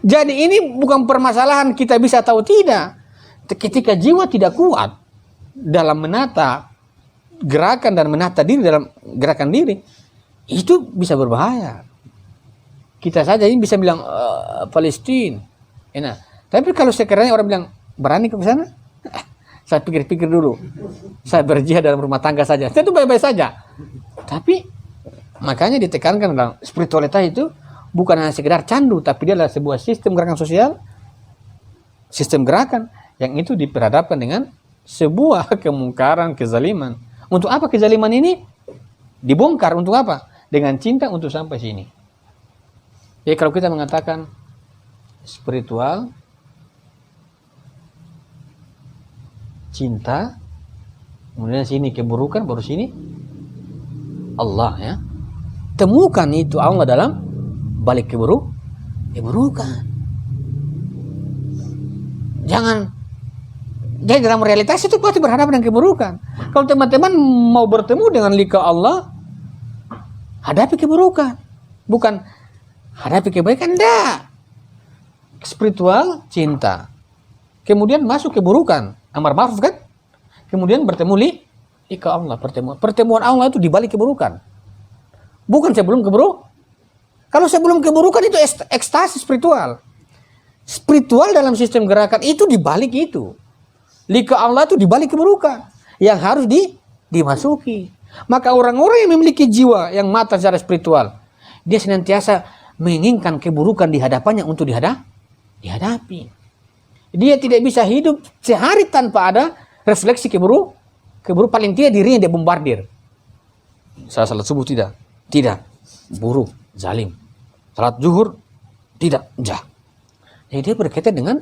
Jadi ini bukan permasalahan kita bisa tahu tidak. Ketika jiwa tidak kuat dalam menata gerakan dan menata diri dalam gerakan diri, itu bisa berbahaya. Kita saja ini bisa bilang Palestina, enak. Tapi kalau sekiranya orang bilang berani ke sana, saya pikir-pikir dulu. Saya berjihad dalam rumah tangga saja. Itu baik-baik saja. Tapi makanya ditekankan dalam spiritualitas itu bukan hanya sekedar candu, tapi dia adalah sebuah sistem gerakan sosial, sistem gerakan yang itu diperhadapkan dengan sebuah kemungkaran, kezaliman. Untuk apa kezaliman ini dibongkar? Untuk apa? Dengan cinta untuk sampai sini. Jadi kalau kita mengatakan spiritual, cinta, kemudian sini keburukan, baru sini Allah ya. Temukan itu Allah dalam balik keburukan. Jangan. Jadi dalam realitas itu pasti berhadapan dengan keburukan. Kalau teman-teman mau bertemu dengan liqa Allah, hadapi keburukan. Bukan hadapi kebaikan, enggak. Spiritual, cinta. Kemudian masuk keburukan, amar ma'ruf kan? Kemudian bertemu liqa Allah, pertemuan Allah itu di balik keburukan. Bukan sebelum keburukan. Kalau sebelum keburukan itu ekstasi spiritual. Spiritual dalam sistem gerakan itu di balik itu. Liqa Allah itu di balik keburukan yang harus dimasuki. Maka orang-orang yang memiliki jiwa yang matang secara spiritual, dia senantiasa menginginkan keburukan di hadapannya untuk dihadapi. Dia tidak bisa hidup sehari tanpa ada refleksi keburukan paling tidak dirinya dia bombardir. Saya salat subuh tidak, buruk, zalim. Salat zuhur tidak, jah. Jadi dia berkaitan dengan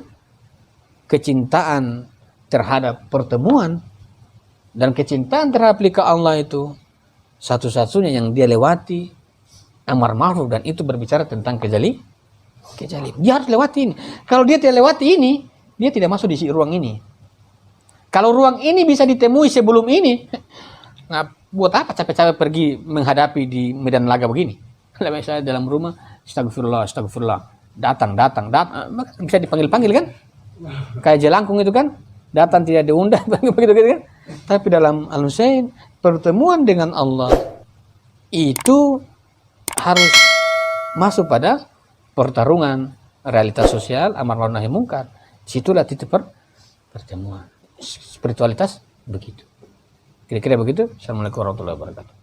kecintaan terhadap pertemuan dan kecintaan terhadap liqa Allah itu satu-satunya yang dia lewati amar ma'ruf, dan itu berbicara tentang kejalim. Dia harus lewati ini. Kalau dia tidak lewati ini, dia tidak masuk di ruang ini. Kalau ruang ini bisa ditemui sebelum ini, nah, buat apa capek-capek pergi menghadapi di medan laga begini? Lebih saya dalam rumah, astagfirullah, datang, bisa dipanggil-panggil kan? Kayak jelangkung itu kan? Datang tidak diundang, begitu kan? Tapi dalam Al-Husain, pertemuan dengan Allah itu harus masuk pada pertarungan realitas sosial, amar ma'ruf nahi mungkar. Situlah titik pertemuan. Spiritualitas begitu. Kira-kira begitu. Assalamualaikum warahmatullahi wabarakatuh.